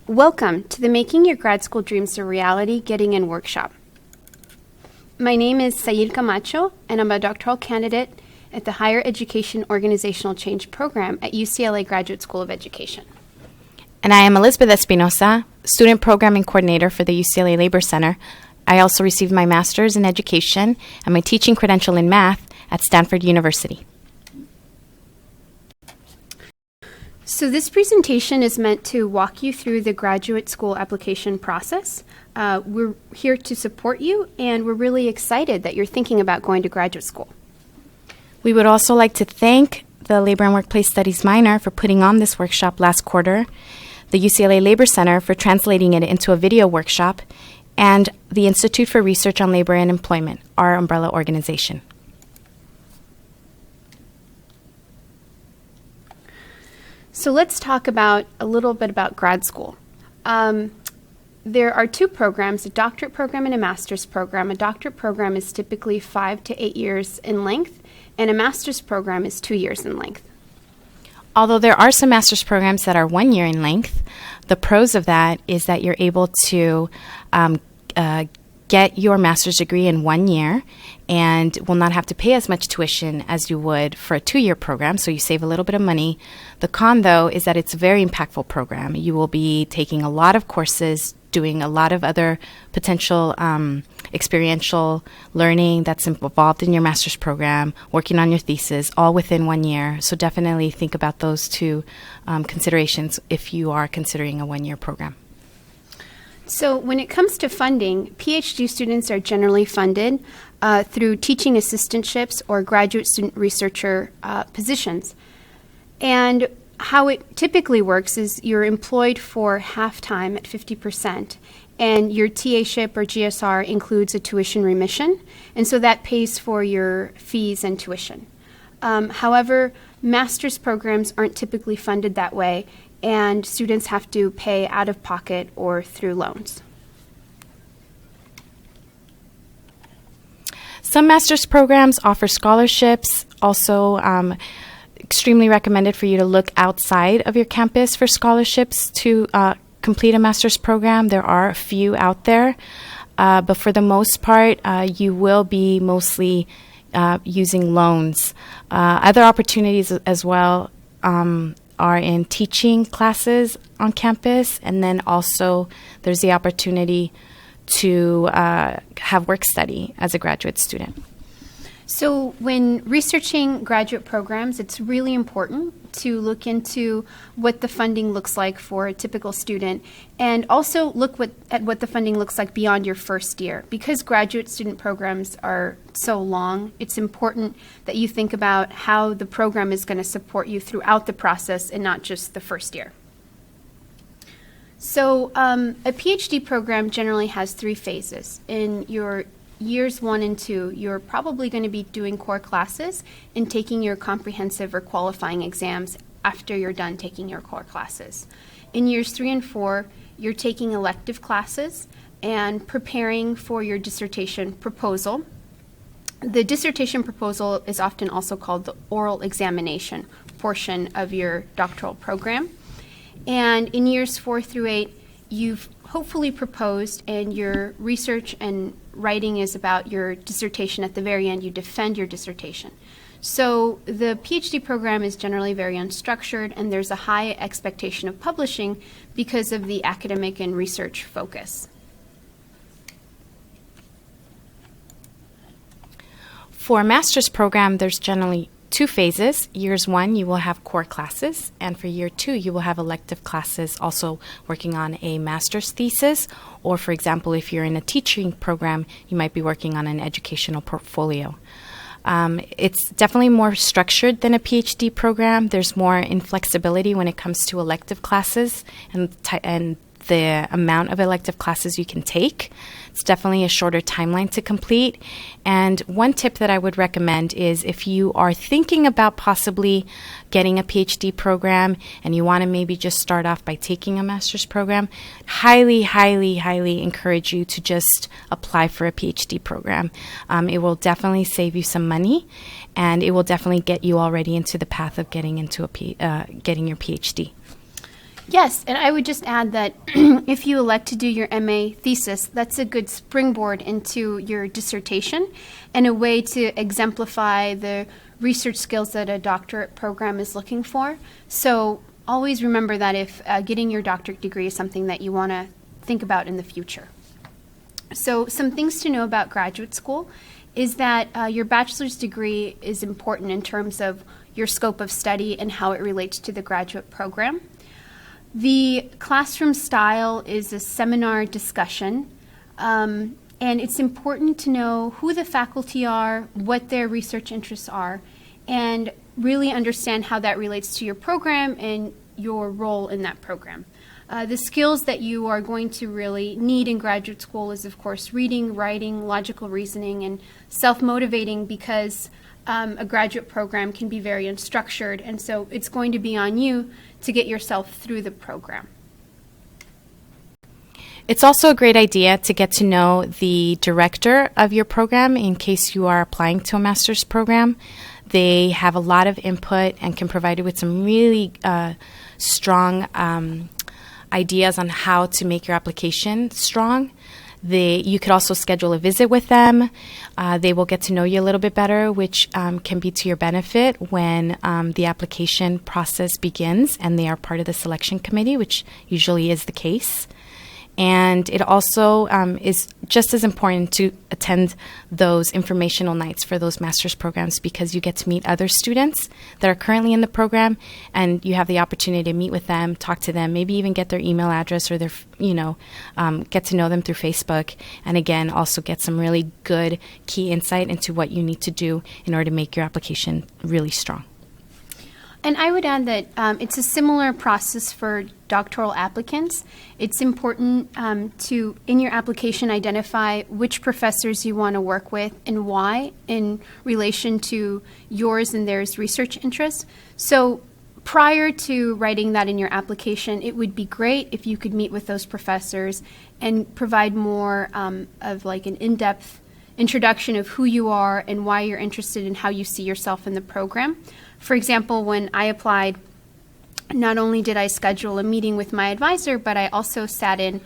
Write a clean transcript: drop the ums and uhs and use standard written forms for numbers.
Welcome to the Making Your Grad School Dreams a Reality Getting In workshop. My name is Sayil Camacho, and I'm a doctoral candidate at the Higher Education Organizational Change Program at UCLA Graduate School of Education. And I am Elizabeth Espinosa, Student Programming Coordinator for the UCLA Labor Center. I also received my master's in education and my teaching credential in math at Stanford University. So this presentation is meant to walk you through the graduate school application process. We're here to support you, and we're really excited that you're thinking about going to graduate school. We would also like to thank the Labor and Workplace Studies minor for putting on this workshop last quarter, the UCLA Labor Center for translating it into a video workshop, and the Institute for Research on Labor and Employment, our umbrella organization. So let's talk a little bit about grad school. There are two programs, a doctorate program and a master's program. A doctorate program is typically 5 to 8 years in length, and a master's program is 2 years in length. Although there are some master's programs that are 1 year in length, the pros of that is that you're able to get your master's degree in 1 year and will not have to pay as much tuition as you would for a 2-year program, so you save a little bit of money. The con, though, is that it's a very impactful program. You will be taking a lot of courses, doing a lot of other potential experiential learning that's involved in your master's program, working on your thesis, all within 1 year. So definitely think about those two considerations if you are considering a 1-year program. So when it comes to funding, PhD students are generally funded through teaching assistantships or graduate student researcher positions. And how it typically works is you're employed for half-time at 50%, and your TA-ship or GSR includes a tuition remission, and so that pays for your fees and tuition. However, master's programs aren't typically funded that way, and students have to pay out of pocket or through loans. Some master's programs offer scholarships. Also, extremely recommended for you to look outside of your campus for scholarships to complete a master's program. There are a few out there, but for the most part, you will be mostly using loans. Other opportunities as well are in teaching classes on campus, and then also there's the opportunity to have work study as a graduate student. So when researching graduate programs, it's really important to look into what the funding looks like for a typical student, and also look at what the funding looks like beyond your first year. Because graduate student programs are so long, it's important that you think about how the program is going to support you throughout the process and not just the first year. So a PhD program generally has 3 phases. In your years 1 and 2, you're probably going to be doing core classes and taking your comprehensive or qualifying exams after you're done taking your core classes. In years 3 and 4, you're taking elective classes and preparing for your dissertation proposal. The dissertation proposal is often also called the oral examination portion of your doctoral program. And in years 4 through 8, you've hopefully proposed, and your research and writing is about your dissertation. At the very end, you defend your dissertation. So the PhD program is generally very unstructured, and there's a high expectation of publishing because of the academic and research focus. For a master's program, there's generally 2 phases. Years 1, you will have core classes, and for year 2, you will have elective classes also working on a master's thesis, or for example, if you're in a teaching program, you might be working on an educational portfolio. It's definitely more structured than a PhD program. There's more inflexibility when it comes to elective classes and the amount of elective classes you can take. It's definitely a shorter timeline to complete. And one tip that I would recommend is if you are thinking about possibly getting a PhD program and you want to maybe just start off by taking a master's program, highly, highly, highly encourage you to just apply for a PhD program. It will definitely save you some money, and it will definitely get you already into the path of getting into getting your PhD. Yes, and I would just add that if you elect to do your MA thesis, that's a good springboard into your dissertation and a way to exemplify the research skills that a doctorate program is looking for. So always remember that if getting your doctorate degree is something that you want to think about in the future. So some things to know about graduate school is that your bachelor's degree is important in terms of your scope of study and how it relates to the graduate program. The classroom style is a seminar discussion, and it's important to know who the faculty are, what their research interests are, and really understand how that relates to your program and your role in that program. The skills that you are going to really need in graduate school is, of course, reading, writing, logical reasoning, and self-motivating, because a graduate program can be very unstructured, and so it's going to be on you to get yourself through the program. It's also a great idea to get to know the director of your program in case you are applying to a master's program. They have a lot of input and can provide you with some really strong ideas on how to make your application strong. You could also schedule a visit with them. They will get to know you a little bit better, which can be to your benefit when the application process begins and they are part of the selection committee, which usually is the case. And it also is just as important to attend those informational nights for those master's programs, because you get to meet other students that are currently in the program, and you have the opportunity to meet with them, talk to them, maybe even get their email address or their, get to know them through Facebook. And again, also get some really good key insight into what you need to do in order to make your application really strong. And I would add that it's a similar process for doctoral applicants. It's important to, in your application, identify which professors you want to work with and why in relation to yours and theirs research interests. So prior to writing that in your application, it would be great if you could meet with those professors and provide more of like an in-depth introduction of who you are and why you're interested and how you see yourself in the program. For example, when I applied, not only did I schedule a meeting with my advisor, but I also sat in